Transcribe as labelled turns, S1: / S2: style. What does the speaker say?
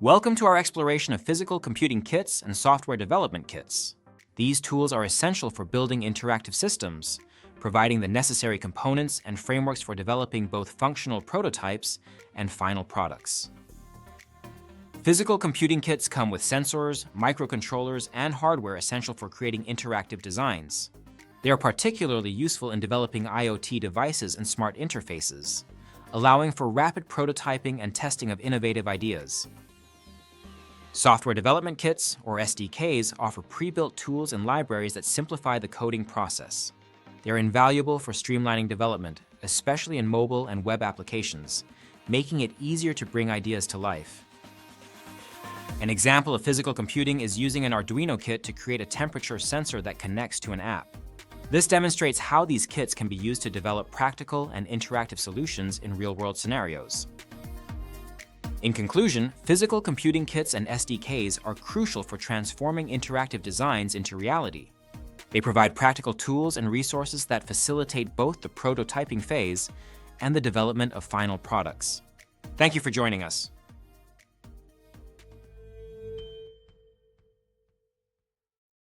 S1: Welcome to our exploration of physical computing kits and software development kits. These tools are essential for building interactive systems, providing the necessary components and frameworks for developing both functional prototypes and final products. Physical computing kits come with sensors, microcontrollers, and hardware essential for creating interactive designs. They are particularly useful in developing IoT devices and smart interfaces, allowing for rapid prototyping and testing of innovative ideas. Software development kits, or SDKs, offer pre-built tools and libraries that simplify the coding process. They are invaluable for streamlining development, especially in mobile and web applications, making it easier to bring ideas to life. An example of physical computing is using an Arduino kit to create a temperature sensor that connects to an app. This demonstrates how these kits can be used to develop practical and interactive solutions in real-world scenarios. In conclusion, physical computing kits and SDKs are crucial for transforming interactive designs into reality. They provide practical tools and resources that facilitate both the prototyping phase and the development of final products. Thank you for joining us.